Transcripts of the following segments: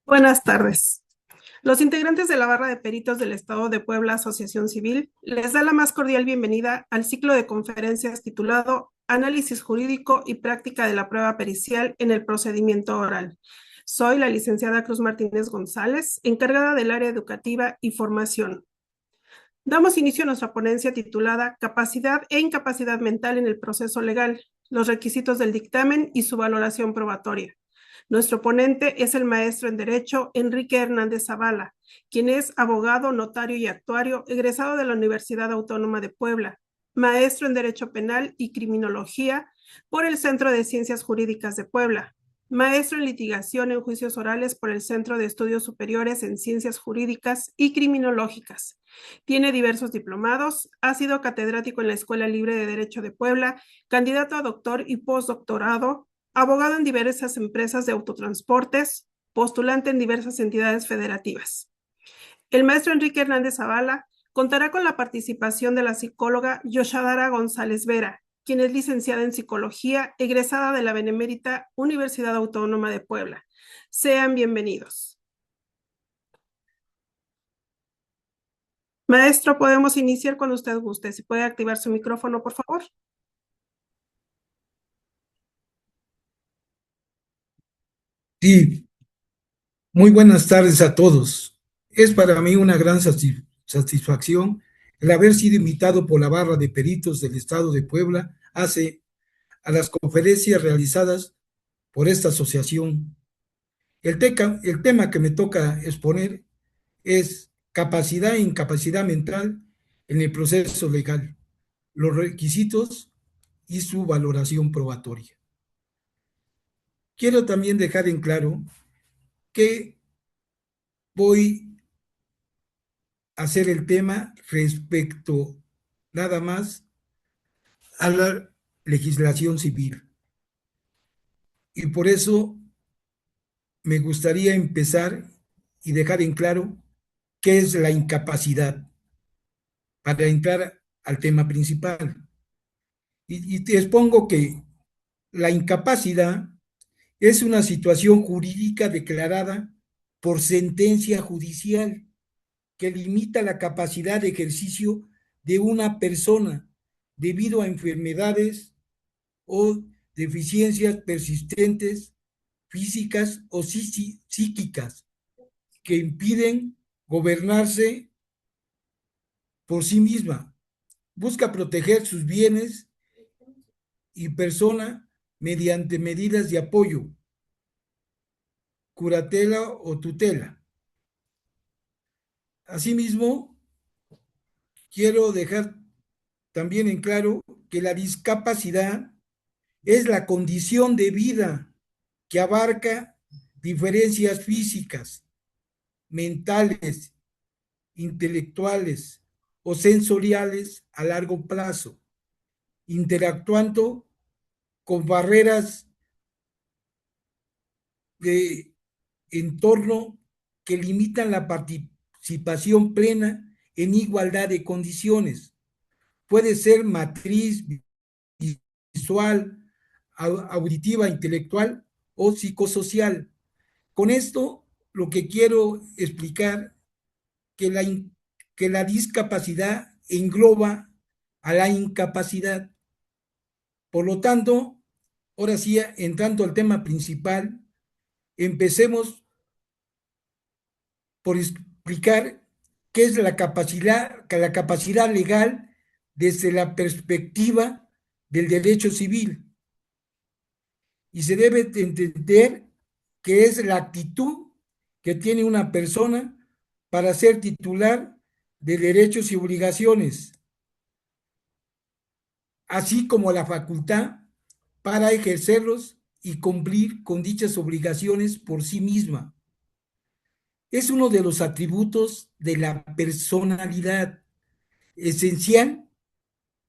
Buenas tardes. Los integrantes de la Barra de Peritos del Estado de Puebla, Asociación Civil, les da la más cordial bienvenida al ciclo de conferencias titulado Análisis Jurídico y Práctica de la Prueba Pericial en el Procedimiento Oral. Soy la licenciada Cruz Martínez González, encargada del área educativa y formación. Damos inicio a nuestra ponencia titulada Capacidad e incapacidad mental en el proceso legal, los requisitos del dictamen y su valoración probatoria. Nuestro ponente es el maestro en Derecho Enrique Hernández Zavala, quien es abogado, notario y actuario egresado de la Universidad Autónoma de Puebla, maestro en Derecho Penal y Criminología por el Centro de Ciencias Jurídicas de Puebla, maestro en litigación en juicios orales por el Centro de Estudios Superiores en Ciencias Jurídicas y Criminológicas. Tiene diversos diplomados, ha sido catedrático en la Escuela Libre de Derecho de Puebla, candidato a doctor y postdoctorado, abogado en diversas empresas de autotransportes, postulante en diversas entidades federativas. El maestro Enrique Hernández Zavala contará con la participación de la psicóloga Yoshadara González Vera, quien es licenciada en psicología, egresada de la Benemérita Universidad Autónoma de Puebla. Sean bienvenidos. Maestro, podemos iniciar cuando usted guste. Si puede activar su micrófono, por favor. Sí, muy buenas tardes a todos. Es para mí una gran satisfacción el haber sido invitado por la Barra de Peritos del Estado de Puebla a las conferencias realizadas por esta asociación. El tema que me toca exponer es capacidad e incapacidad mental en el proceso legal, los requisitos y su valoración probatoria. Quiero también dejar en claro que voy hacer el tema respecto nada más a la legislación civil. Y por eso me gustaría empezar y dejar en claro qué es la incapacidad para entrar al tema principal. Y te expongo que la incapacidad es una situación jurídica declarada por sentencia judicial que limita la capacidad de ejercicio de una persona debido a enfermedades o deficiencias persistentes físicas o psíquicas que impiden gobernarse por sí misma. Busca proteger sus bienes y persona mediante medidas de apoyo, curatela o tutela. Asimismo, quiero dejar también en claro que la discapacidad es la condición de vida que abarca diferencias físicas, mentales, intelectuales o sensoriales a largo plazo, interactuando con barreras de entorno que limitan la participación plena en igualdad de condiciones. Puede ser matriz visual, auditiva, intelectual o psicosocial. Con esto, lo que quiero explicar que que la discapacidad engloba a la incapacidad. Por lo tanto, ahora sí, entrando al tema principal, empecemos por explicar qué es la capacidad legal desde la perspectiva del derecho civil. Y se debe entender que es la actitud que tiene una persona para ser titular de derechos y obligaciones, así como la facultad para ejercerlos y cumplir con dichas obligaciones por sí misma. Es uno de los atributos de la personalidad esencial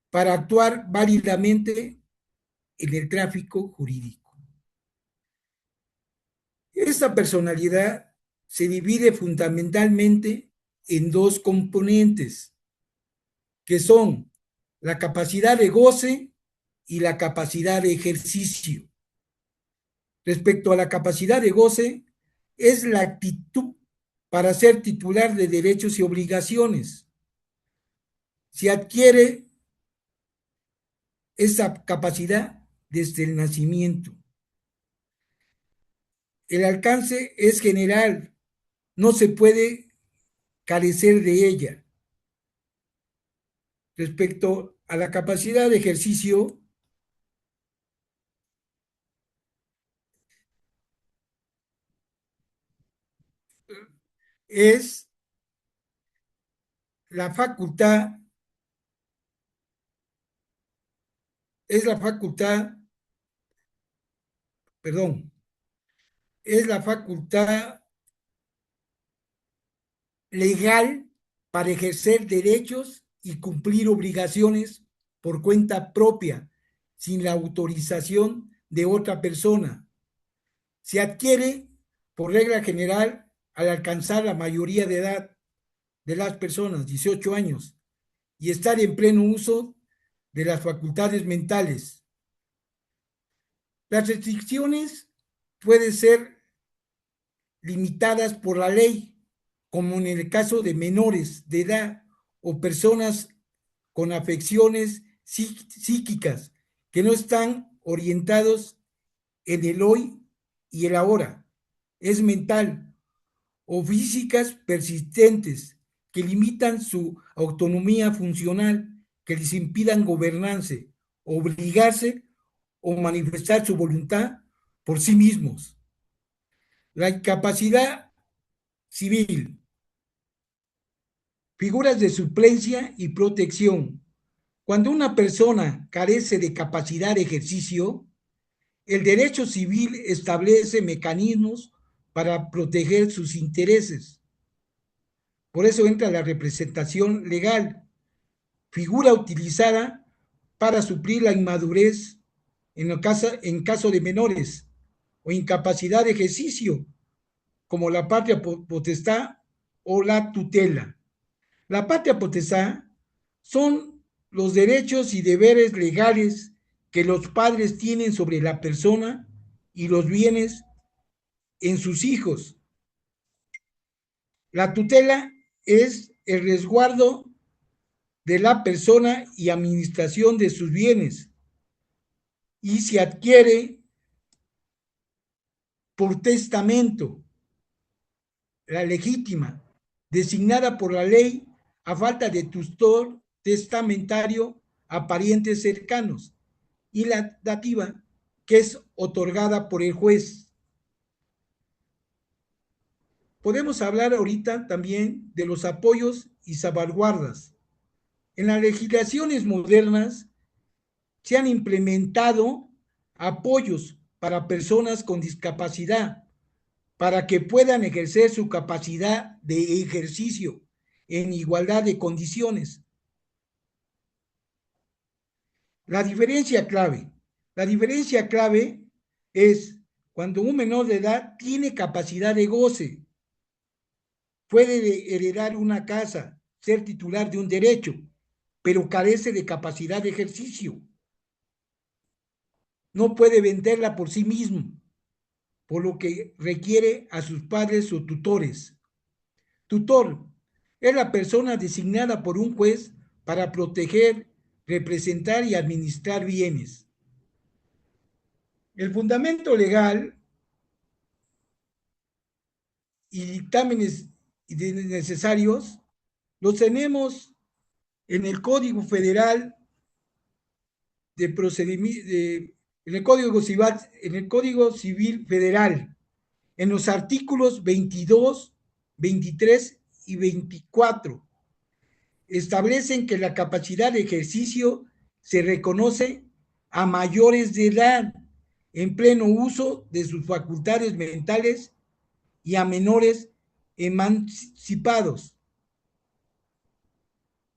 para actuar válidamente en el tráfico jurídico. Esta personalidad se divide fundamentalmente en dos componentes, que son la capacidad de goce y la capacidad de ejercicio. Respecto a la capacidad de goce, es la actitud para ser titular de derechos y obligaciones. Se adquiere esa capacidad desde el nacimiento. El alcance es general, no se puede carecer de ella. Respecto a la capacidad de ejercicio, es la facultad, es la facultad, perdón, es la facultad legal para ejercer derechos y cumplir obligaciones por cuenta propia, sin la autorización de otra persona. Se adquiere, por regla general, al alcanzar la mayoría de edad de las personas, 18 años, y estar en pleno uso de las facultades mentales. Las restricciones pueden ser limitadas por la ley, como en el caso de menores de edad o personas con afecciones psíquicas que no están orientados en el hoy y el ahora. Es mental o físicas persistentes que limitan su autonomía funcional, que les impidan gobernarse, obligarse o manifestar su voluntad por sí mismos. La incapacidad civil, figuras de suplencia y protección. Cuando una persona carece de capacidad de ejercicio, el derecho civil establece mecanismos para proteger sus intereses. Por eso entra la representación legal, figura utilizada para suplir la inmadurez en caso de menores o incapacidad de ejercicio, como la patria potestad o la tutela. La patria potestad son los derechos y deberes legales que los padres tienen sobre la persona y los bienes en sus hijos. La tutela es el resguardo de la persona y administración de sus bienes y se adquiere por testamento, la legítima, designada por la ley a falta de tutor testamentario a parientes cercanos, y la dativa, que es otorgada por el juez. Podemos hablar ahorita también de los apoyos y salvaguardas. En las legislaciones modernas se han implementado apoyos para personas con discapacidad, para que puedan ejercer su capacidad de ejercicio en igualdad de condiciones. La diferencia clave. La diferencia clave es cuando un menor de edad tiene capacidad de goce, puede heredar una casa, ser titular de un derecho, pero carece de capacidad de ejercicio. No puede venderla por sí mismo, por lo que requiere a sus padres o tutores. Tutor es la persona designada por un juez para proteger, representar y administrar bienes. El fundamento legal y dictámenes necesarios los tenemos en el Código Federal de Procedimiento, en el Código Civil Federal, en los artículos 22, 23 y 24. Establecen que la capacidad de ejercicio se reconoce a mayores de edad en pleno uso de sus facultades mentales y a menores emancipados.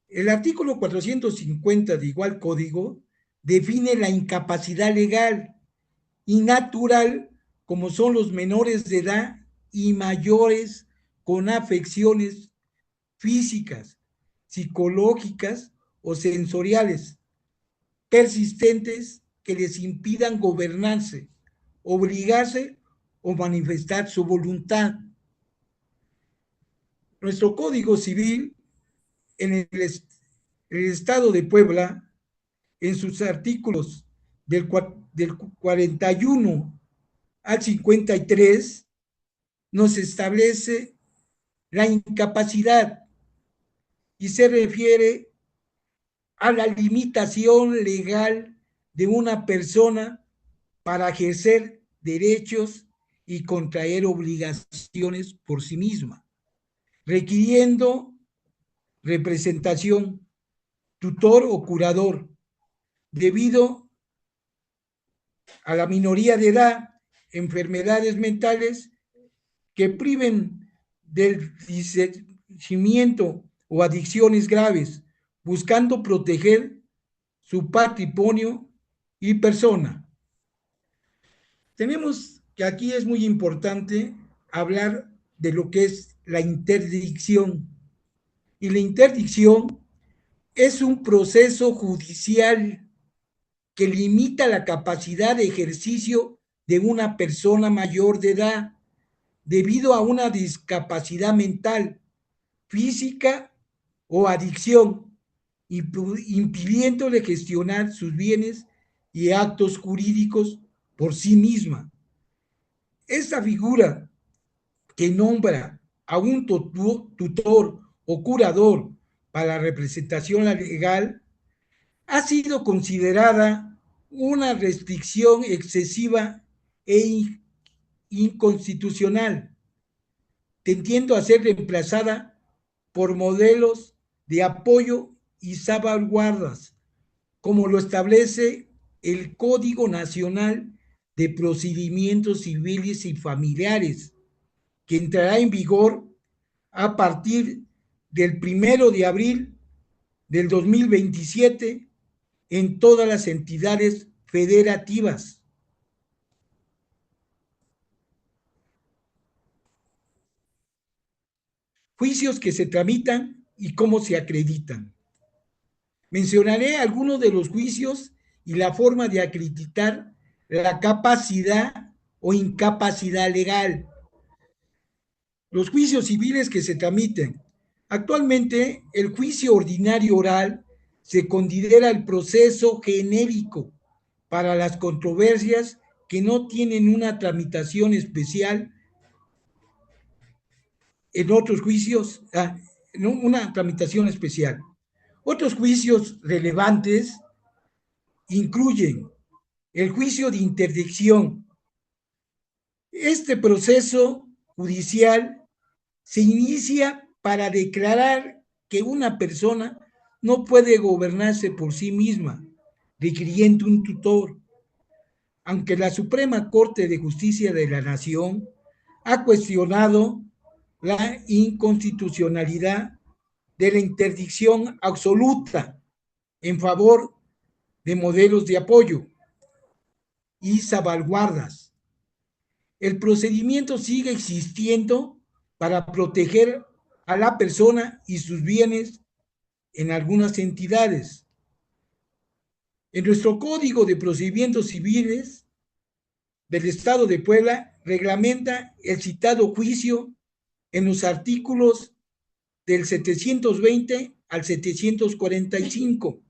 El artículo 450 de igual código define la incapacidad legal y natural como son los menores de edad y mayores con afecciones físicas, psicológicas o sensoriales persistentes que les impidan gobernarse, obligarse o manifestar su voluntad. Nuestro Código Civil en el Estado de Puebla, en sus artículos del 41 al 53, nos establece la incapacidad y se refiere a la limitación legal de una persona para ejercer derechos y contraer obligaciones por sí misma, requiriendo representación, tutor o curador, debido a la minoría de edad, enfermedades mentales que priven del discernimiento o adicciones graves, buscando proteger su patrimonio y persona. Tenemos que aquí es muy importante hablar de lo que es la interdicción. Y la interdicción es un proceso judicial que limita la capacidad de ejercicio de una persona mayor de edad debido a una discapacidad mental, física o adicción, impidiéndole gestionar sus bienes y actos jurídicos por sí misma. Esta figura que nombra a un tutor o curador para la representación legal ha sido considerada una restricción excesiva e inconstitucional, tendiendo a ser reemplazada por modelos de apoyo y salvaguardas, como lo establece el Código Nacional de Procedimientos Civiles y Familiares, que entrará en vigor a partir del 1 de abril del 2027 en todas las entidades federativas. Juicios que se tramitan y cómo se acreditan. Mencionaré algunos de los juicios y la forma de acreditar la capacidad o incapacidad legal. Los juicios civiles que se tramiten. Actualmente, el juicio ordinario oral se considera el proceso genérico para las controversias que no tienen una tramitación especial en otros juicios, no una tramitación especial. Otros juicios relevantes incluyen el juicio de interdicción. Este proceso judicial se inicia para declarar que una persona no puede gobernarse por sí misma, requiriendo un tutor, aunque la Suprema Corte de Justicia de la Nación ha cuestionado la inconstitucionalidad de la interdicción absoluta en favor de modelos de apoyo y salvaguardas. El procedimiento sigue existiendo para proteger a la persona y sus bienes en algunas entidades. En nuestro Código de Procedimientos Civiles del Estado de Puebla reglamenta el citado juicio en los artículos del 720 al 745.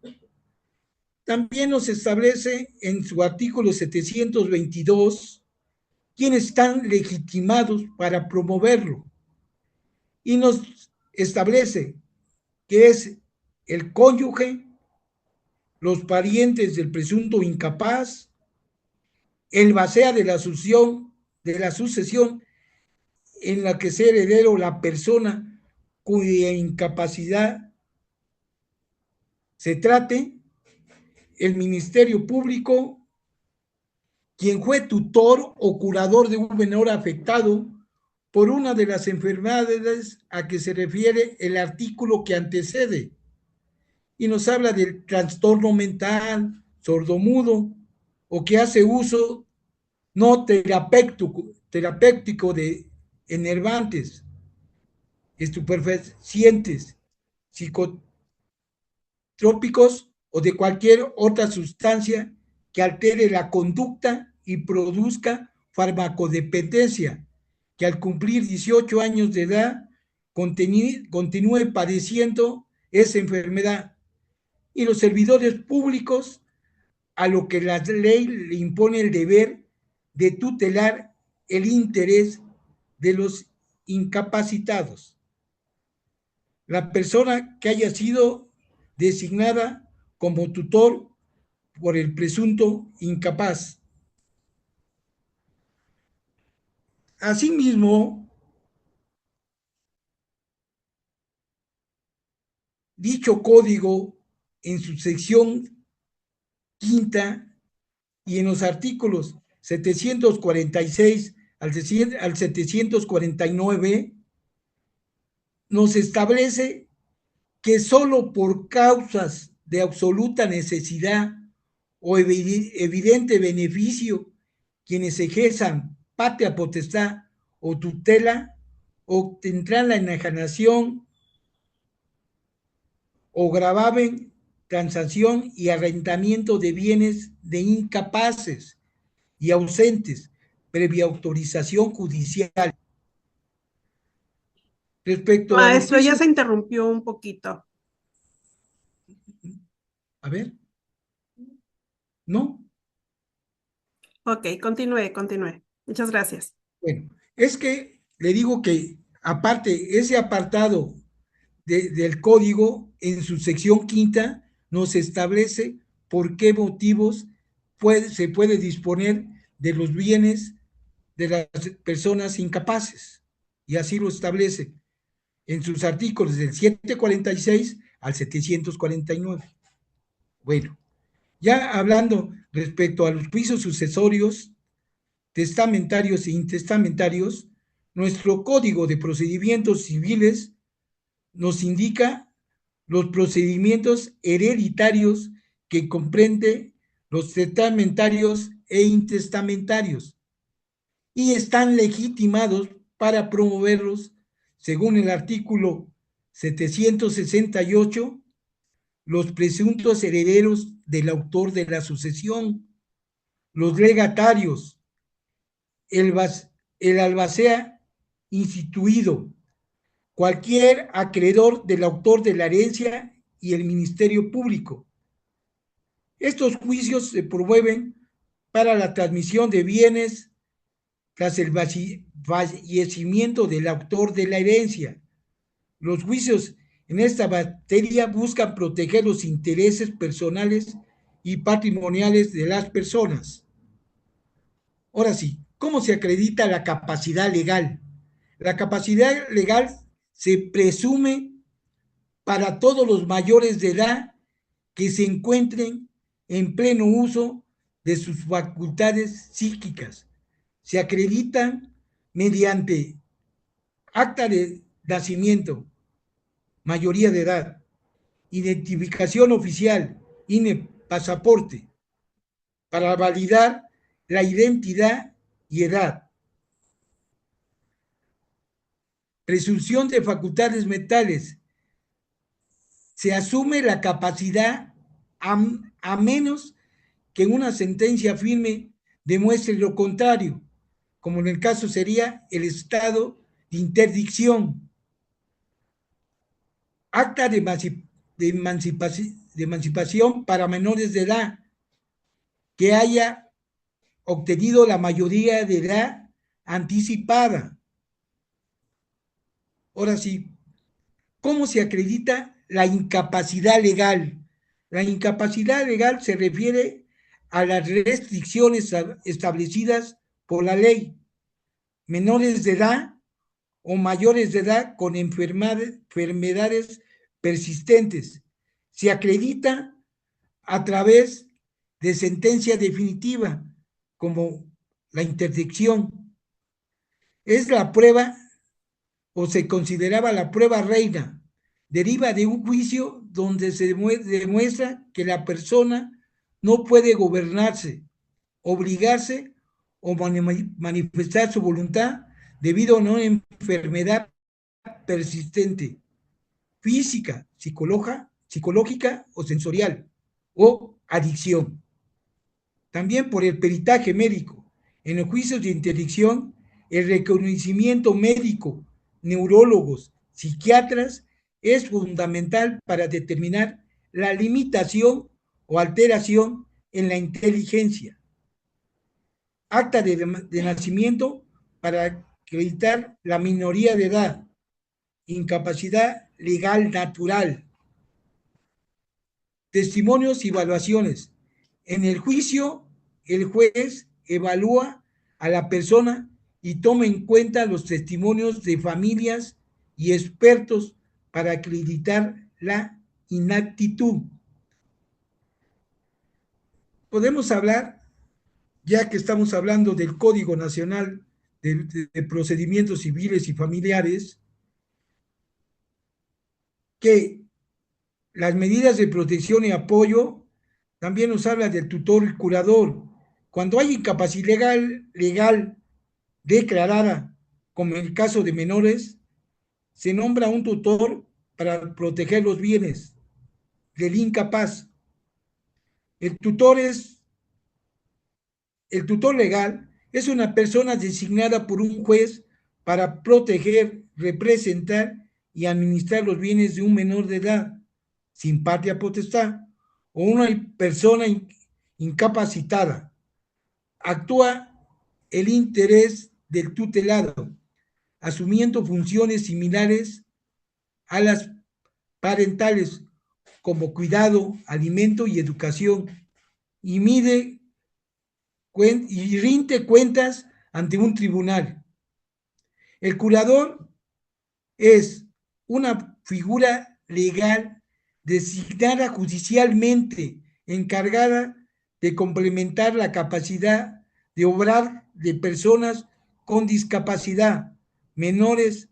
También nos establece en su artículo 722 quienes están legitimados para promoverlo y nos establece que es el cónyuge, los parientes del presunto incapaz, el basea de la sucesión en la que sea heredero la persona cuya incapacidad se trate, el Ministerio Público, quien fue tutor o curador de un menor afectado por una de las enfermedades a que se refiere el artículo que antecede, y nos habla del trastorno mental, sordomudo, o que hace uso no terapéutico de enervantes, estupefacientes, psicotrópicos o de cualquier otra sustancia que altere la conducta y produzca farmacodependencia, que al cumplir 18 años de edad continúe padeciendo esa enfermedad. Y los servidores públicos, a lo que la ley le impone el deber de tutelar el interés de los incapacitados. La persona que haya sido designada como tutor por el presunto incapaz. Asimismo, dicho código en su sección quinta y en los artículos 746 al 749 nos establece que solo por causas de absoluta necesidad o evidente beneficio quienes ejerzan patria potestad o tutela obtendrán la enajenación o gravamen, transacción y arrendamiento de bienes de incapaces y ausentes previa autorización judicial. Respecto a los Maestro, ya juicios, se interrumpió un poquito. a ver, ¿no? Ok, continúe. Muchas gracias. Bueno, es que le digo que aparte, ese apartado del código en su sección quinta nos establece por qué motivos se puede disponer de los bienes de las personas incapaces. Y así lo establece en sus artículos del 746 al 749. Bueno, ya hablando respecto a los juicios sucesorios, testamentarios e intestamentarios, nuestro Código de Procedimientos Civiles nos indica los procedimientos hereditarios que comprende los testamentarios e intestamentarios y están legitimados para promoverlos, según el artículo 768, los presuntos herederos del autor de la sucesión, los legatarios, el, el albacea instituido, cualquier acreedor del autor de la herencia y el Ministerio Público. Estos juicios se promueven para la transmisión de bienes tras el fallecimiento del autor de la herencia. Los juicios en esta materia buscan proteger los intereses personales y patrimoniales de las personas. Ahora sí, ¿cómo se acredita la capacidad legal? La capacidad legal se presume para todos los mayores de edad que se encuentren en pleno uso de sus facultades psíquicas. Se acreditan mediante acta de nacimiento, mayoría de edad, identificación oficial, INE, pasaporte, para validar la identidad y edad. Presunción de facultades mentales. Se asume la capacidad a menos que en una sentencia firme demuestre lo contrario, como en el caso sería el estado de interdicción. Acta de emancipación para menores de edad que haya obtenido la mayoría de edad anticipada. Ahora sí, ¿cómo se acredita la incapacidad legal? La incapacidad legal se refiere a las restricciones establecidas por la ley. Menores de edad o mayores de edad con enfermedades persistentes. Se acredita a través de sentencia definitiva, como la interdicción. Es la prueba, o se consideraba la prueba reina, deriva de un juicio donde se demuestra que la persona no puede gobernarse, obligarse o manifestar su voluntad debido a una enfermedad persistente, física, psicológica o sensorial, o adicción. También por el peritaje médico. En los juicios de interdicción, el reconocimiento médico, neurólogos, psiquiatras, es fundamental para determinar la limitación o alteración en la inteligencia. Acta de nacimiento para acreditar la minoría de edad, incapacidad legal natural, testimonios y evaluaciones. En el juicio, el juez evalúa a la persona y toma en cuenta los testimonios de familias y expertos para acreditar la inaptitud. Podemos hablar, ya que estamos hablando del Código Nacional de Procedimientos Civiles y Familiares, que las medidas de protección y apoyo también nos habla del tutor y curador. Cuando hay incapacidad legal declarada, como en el caso de menores, se nombra un tutor para proteger los bienes del incapaz. El tutor es el tutor legal es una persona designada por un juez para proteger, representar y administrar los bienes de un menor de edad sin patria potestad o una persona incapacitada. Actúa el interés del tutelado, asumiendo funciones similares a las parentales como cuidado, alimento y educación, y y rinde cuentas ante un tribunal. El curador es una figura legal designada judicialmente, encargada de complementar la capacidad de obrar de personas con discapacidad, menores,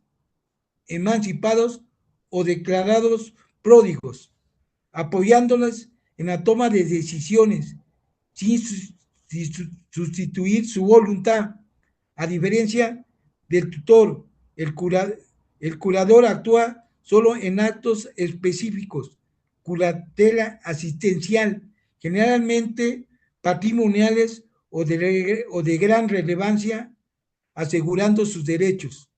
emancipados o declarados pródigos, apoyándolas en la toma de decisiones sin sustituir su voluntad, a diferencia del tutor. El curador actúa solo en actos específicos, curatela asistencial, generalmente patrimoniales o de gran relevancia, asegurando sus derechos.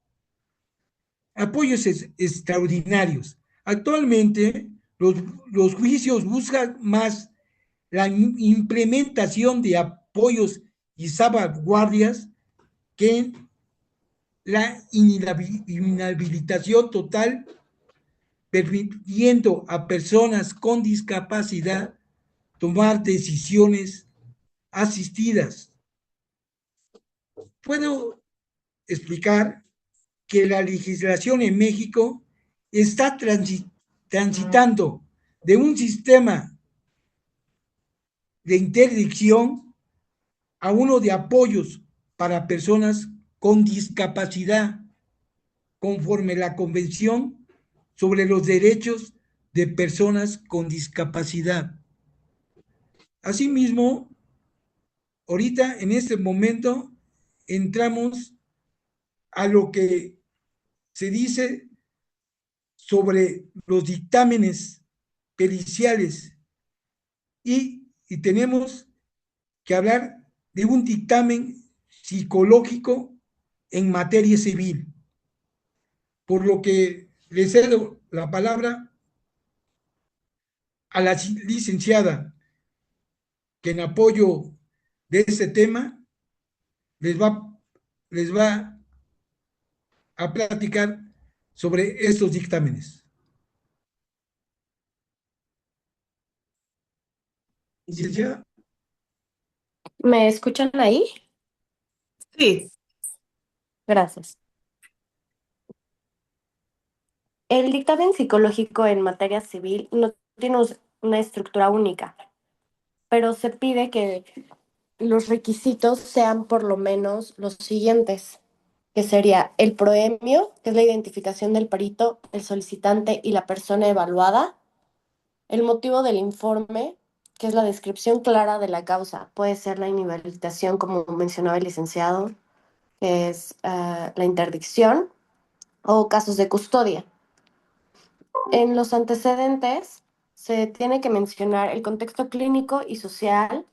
Apoyos extraordinarios. Actualmente, los juicios buscan más la implementación de apoyos y salvaguardias que la inhabilitación total, permitiendo a personas con discapacidad tomar decisiones asistidas. Puedo explicar que la legislación en México está transitando de un sistema de interdicción a uno de apoyos para personas con discapacidad, conforme la Convención sobre los Derechos de Personas con Discapacidad. Asimismo, ahorita en este momento entramos a lo que se dice sobre los dictámenes periciales y tenemos que hablar de un dictamen psicológico en materia civil, por lo que le cedo la palabra a la licenciada que en apoyo de este tema les va, les va a platicar sobre estos dictámenes. Licenciada. ¿Me escuchan ahí? Sí, Gracias. El dictamen psicológico en materia civil no tiene una estructura única, pero se pide que los requisitos sean por lo menos los siguientes, que sería el proemio, que es la identificación del perito, el solicitante y la persona evaluada, el motivo del informe, que es la descripción clara de la causa, puede ser la inhabilitación, como mencionaba el licenciado, que es la interdicción, o casos de custodia. En los antecedentes se tiene que mencionar el contexto clínico y social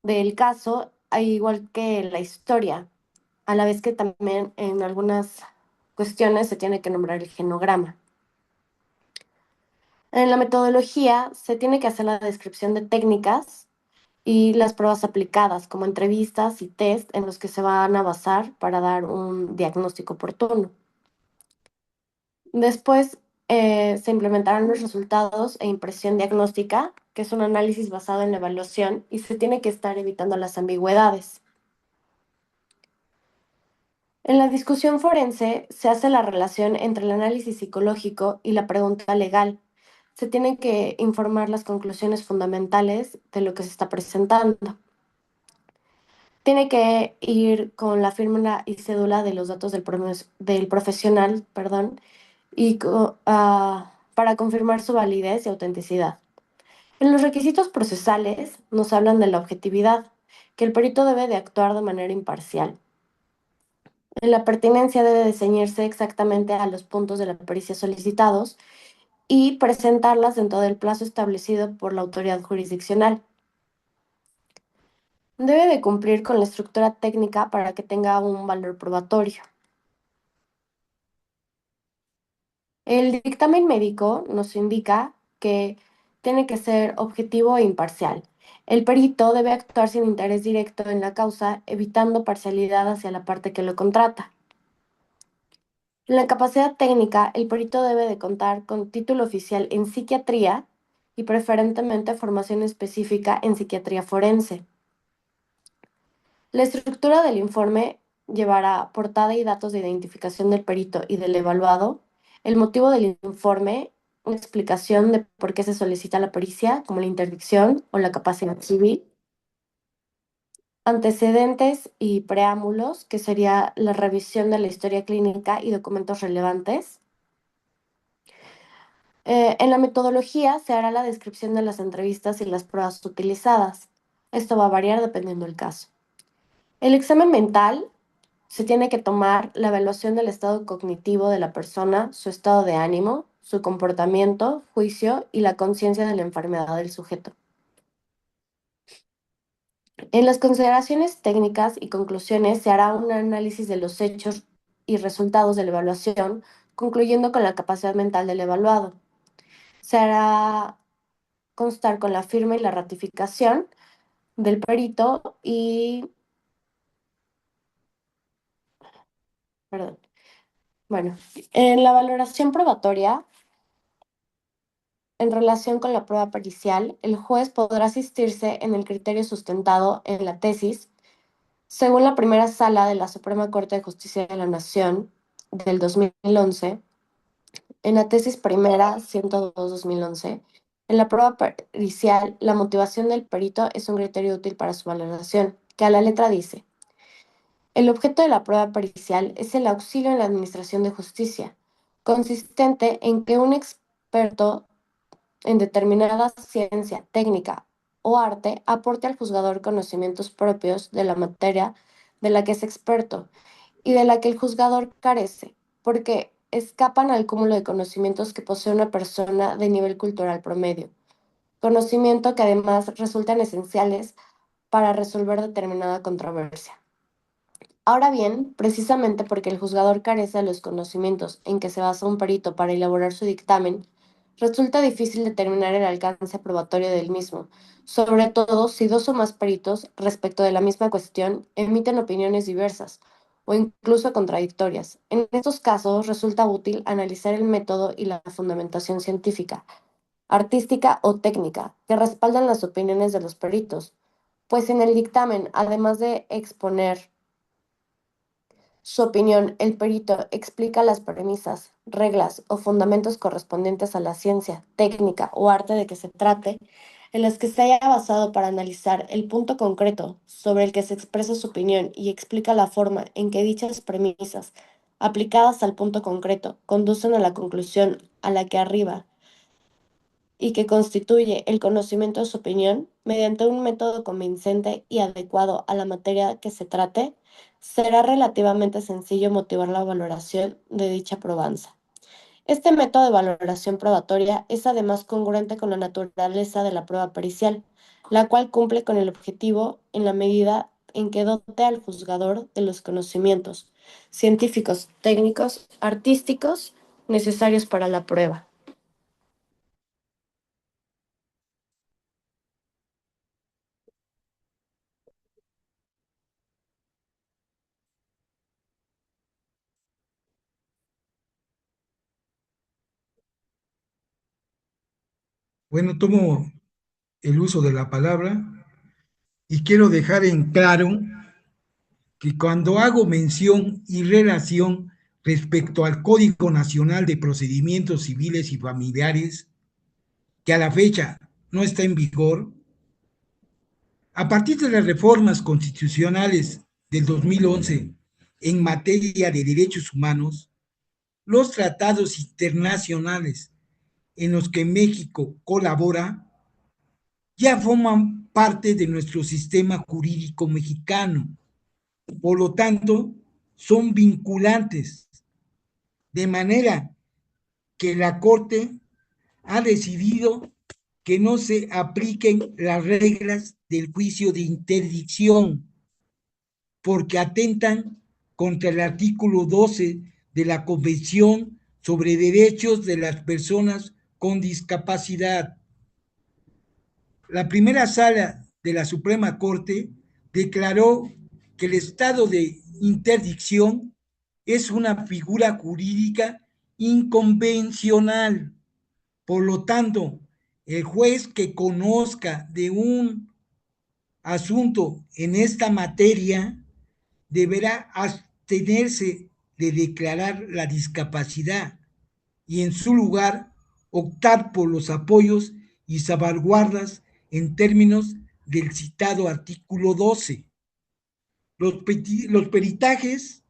del caso igual que la historia, a la vez que también en algunas cuestiones se tiene que nombrar el genograma. En la metodología se tiene que hacer la descripción de técnicas y las pruebas aplicadas, como entrevistas y test en los que se van a basar para dar un diagnóstico oportuno. Después se implementarán los resultados e impresión diagnóstica, que es un análisis basado en la evaluación y se tiene que estar evitando las ambigüedades. En la discusión forense se hace la relación entre el análisis psicológico y la pregunta legal. Se tienen que informar las conclusiones fundamentales de lo que se está presentando. Tiene que ir con la firma y cédula de los datos del profesional, perdón, y para confirmar su validez y autenticidad. En los requisitos procesales nos hablan de la objetividad, que el perito debe de actuar de manera imparcial. En la pertinencia debe de ceñirse exactamente a los puntos de la pericia solicitados y presentarlas dentro del plazo establecido por la autoridad jurisdiccional. Debe de cumplir con la estructura técnica para que tenga un valor probatorio. El dictamen médico nos indica que tiene que ser objetivo e imparcial. El perito debe actuar sin interés directo en la causa, evitando parcialidad hacia la parte que lo contrata. En la capacidad técnica, el perito debe de contar con título oficial en psiquiatría y preferentemente formación específica en psiquiatría forense. La estructura del informe llevará portada y datos de identificación del perito y del evaluado, el motivo del informe, una explicación de por qué se solicita la pericia, como la interdicción o la capacidad civil, antecedentes y preámbulos, que sería la revisión de la historia clínica y documentos relevantes. En la metodología se hará la descripción de las entrevistas y las pruebas utilizadas. Esto va a variar dependiendo del caso. El examen mental se tiene que tomar la evaluación del estado cognitivo de la persona, su estado de ánimo, su comportamiento, juicio y la conciencia de la enfermedad del sujeto. En las consideraciones técnicas y conclusiones se hará un análisis de los hechos y resultados de la evaluación, concluyendo con la capacidad mental del evaluado. Se hará constar con la firma y la ratificación del perito y, perdón, bueno, en la valoración probatoria, en relación con la prueba pericial, el juez podrá asistirse en el criterio sustentado en la tesis, según la primera sala de la Suprema Corte de Justicia de la Nación del 2011, en la tesis primera 102-2011. En la prueba pericial, la motivación del perito es un criterio útil para su valoración, que a la letra dice: el objeto de la prueba pericial es el auxilio en la administración de justicia, consistente en que un experto en determinada ciencia, técnica o arte aporte al juzgador conocimientos propios de la materia de la que es experto y de la que el juzgador carece, porque escapan al cúmulo de conocimientos que posee una persona de nivel cultural promedio, conocimiento que además resultan esenciales para resolver determinada controversia. Ahora bien, precisamente porque el juzgador carece de los conocimientos en que se basa un perito para elaborar su dictamen, resulta difícil determinar el alcance probatorio del mismo, sobre todo si dos o más peritos respecto de la misma cuestión emiten opiniones diversas o incluso contradictorias. En estos casos resulta útil analizar el método y la fundamentación científica, artística o técnica que respaldan las opiniones de los peritos, pues en el dictamen, además de exponer su opinión, el perito explica las premisas, reglas o fundamentos correspondientes a la ciencia, técnica o arte de que se trate, en las que se haya basado para analizar el punto concreto sobre el que se expresa su opinión y explica la forma en que dichas premisas, aplicadas al punto concreto, conducen a la conclusión a la que arriba y que constituye el conocimiento de su opinión mediante un método convincente y adecuado a la materia que se trate, será relativamente sencillo motivar la valoración de dicha probanza. Este método de valoración probatoria es además congruente con la naturaleza de la prueba pericial, la cual cumple con el objetivo en la medida en que dote al juzgador de los conocimientos científicos, técnicos, artísticos necesarios para la prueba. Bueno, tomo el uso de la palabra y quiero dejar en claro que cuando hago mención y relación respecto al Código Nacional de Procedimientos Civiles y Familiares, que a la fecha no está en vigor, a partir de las reformas constitucionales del 2011 en materia de derechos humanos, los tratados internacionales en los que México colabora ya forman parte de nuestro sistema jurídico mexicano. Por lo tanto, son vinculantes, de manera que la Corte ha decidido que no se apliquen las reglas del juicio de interdicción, porque atentan contra el artículo 12 de la Convención sobre Derechos de las Personas con Discapacidad. La primera sala de la Suprema Corte declaró que el estado de interdicción es una figura jurídica inconvencional. Por lo tanto, el juez que conozca de un asunto en esta materia deberá abstenerse de declarar la discapacidad y en su lugar optar por los apoyos y salvaguardas en términos del citado artículo 12. Los peritajes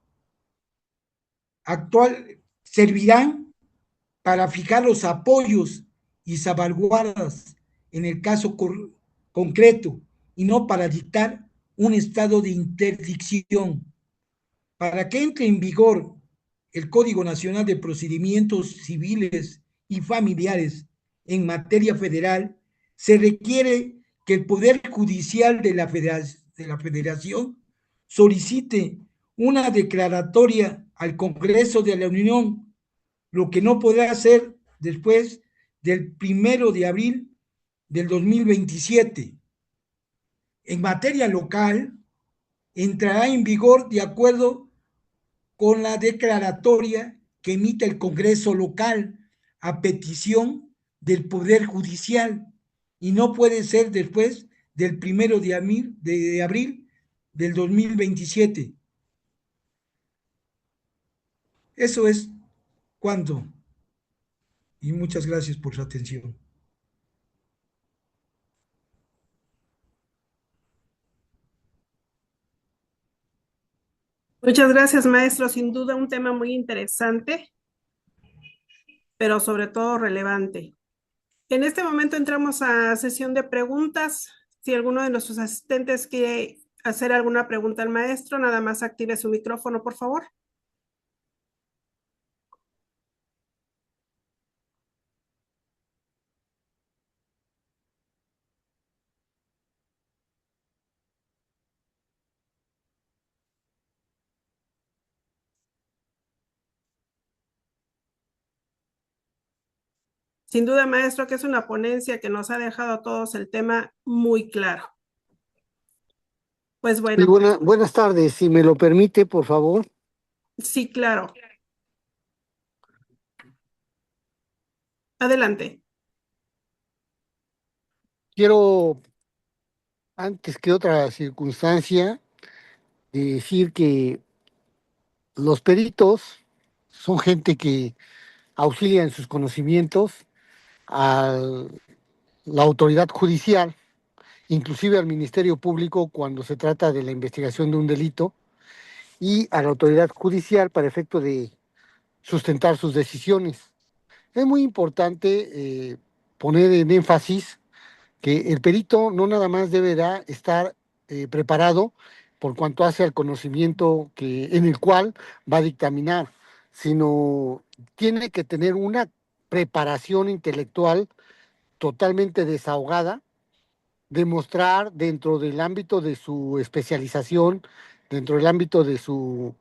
actual servirán para fijar los apoyos y salvaguardas en el caso concreto y no para dictar un estado de interdicción. Para que entre en vigor el Código Nacional de Procedimientos Civiles y Familiares en materia federal, se requiere que el Poder Judicial de la Federación solicite una declaratoria al Congreso de la Unión, lo que no podrá hacer después del 1 de abril del 2027. En materia local, entrará en vigor de acuerdo con la declaratoria que emite el Congreso local a petición del Poder Judicial y no puede ser después del 1 de abril del 2027. Eso es cuanto. Y muchas gracias por su atención. Muchas gracias, maestro. Sin duda un tema muy interesante, pero sobre todo relevante. En este momento entramos a sesión de preguntas. Si alguno de nuestros asistentes quiere hacer alguna pregunta al maestro, nada más active su micrófono, por favor. Sin duda, maestro, que es una ponencia que nos ha dejado a todos el tema muy claro. Pues Sí, bueno, buenas tardes, si me lo permite, por favor. sí, claro. Adelante. Quiero, antes que otra circunstancia, decir que los peritos son gente que auxilia en sus conocimientos a la autoridad judicial, inclusive al Ministerio Público cuando se trata de la investigación de un delito, y a la autoridad judicial para efecto de sustentar sus decisiones. Es muy importante poner en énfasis que el perito no nada más deberá estar preparado por cuanto hace al conocimiento en el cual va a dictaminar, sino tiene que tener una preparación intelectual totalmente desahogada demostrar dentro del ámbito de su especialización, dentro del ámbito de su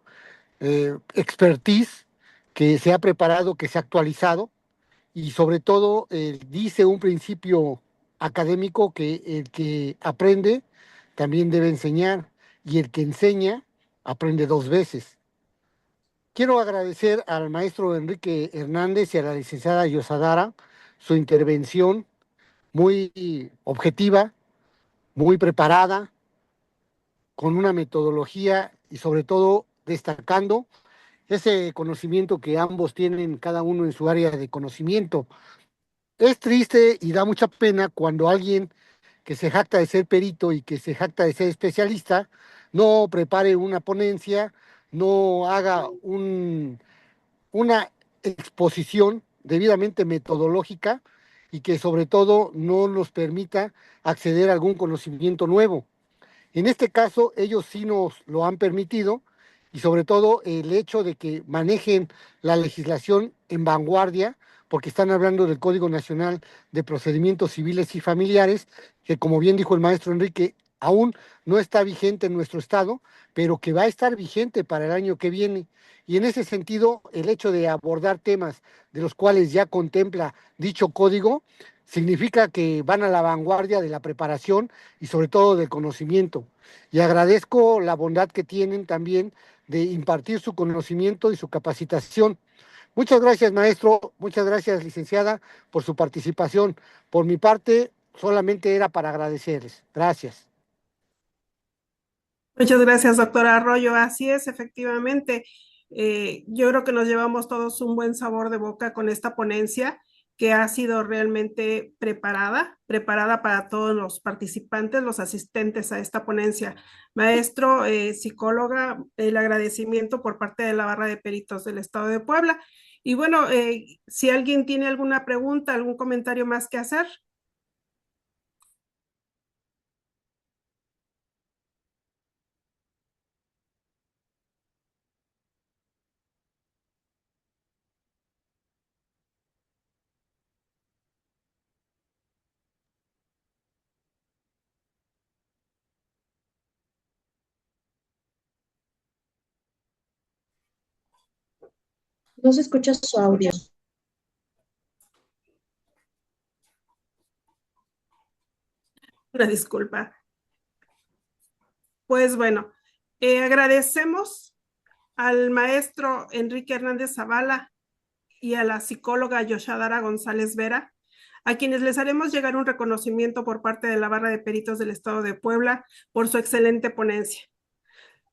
expertise, que se ha preparado, que se ha actualizado y sobre todo dice un principio académico que el que aprende también debe enseñar y el que enseña aprende dos veces. Quiero agradecer al maestro Enrique Hernández y a la licenciada Yosadara su intervención muy objetiva, muy preparada, con una metodología y sobre todo destacando ese conocimiento que ambos tienen cada uno en su área de conocimiento. Es triste y da mucha pena cuando alguien que se jacta de ser perito y que se jacta de ser especialista no prepare una ponencia, no haga una exposición debidamente metodológica y que sobre todo no nos permita acceder a algún conocimiento nuevo. En este caso, ellos sí nos lo han permitido y sobre todo el hecho de que manejen la legislación en vanguardia, porque están hablando del Código Nacional de Procedimientos Civiles y Familiares, que como bien dijo el maestro Enrique, aún no está vigente en nuestro estado, pero que va a estar vigente para el año que viene. Y en ese sentido, el hecho de abordar temas de los cuales ya contempla dicho código, significa que van a la vanguardia de la preparación y sobre todo del conocimiento. Y agradezco la bondad que tienen también de impartir su conocimiento y su capacitación. Muchas gracias, maestro. Muchas gracias, licenciada, por su participación. Por mi parte, solamente era para agradecerles. Gracias. Muchas gracias, doctora Arroyo. Así es, efectivamente. Yo creo que nos llevamos todos un buen sabor de boca con esta ponencia que ha sido realmente preparada para todos los participantes, los asistentes a esta ponencia. Maestro, psicóloga, el agradecimiento por parte de la Barra de Peritos del Estado de Puebla. Y bueno, si alguien tiene alguna pregunta, algún comentario más que hacer. No se escucha su audio. Una disculpa. Pues bueno, agradecemos al maestro Enrique Hernández Zavala y a la psicóloga Yoshadara González Vera, a quienes les haremos llegar un reconocimiento por parte de la Barra de Peritos del Estado de Puebla por su excelente ponencia.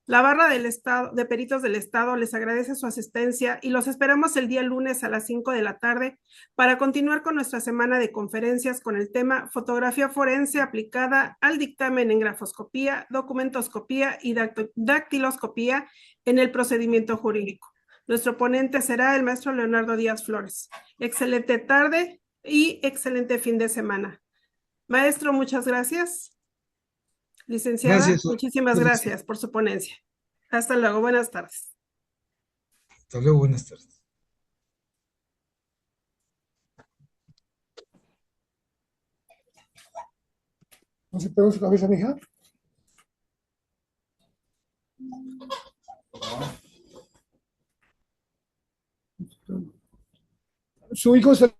La Barra del Estado, de Peritos del Estado les agradece su asistencia y los esperamos el día lunes a las 5 de la tarde para continuar con nuestra semana de conferencias con el tema Fotografía forense aplicada al dictamen en grafoscopía, documentoscopía y dactiloscopía en el procedimiento jurídico. Nuestro ponente será el maestro Leonardo Díaz Flores. Excelente tarde y excelente fin de semana. Maestro, muchas gracias. Licenciada, Gracias. muchísimas gracias por su ponencia. Hasta luego, buenas tardes. Hasta luego, buenas tardes. ¿No se pegó su cabeza, mija? Su hijo se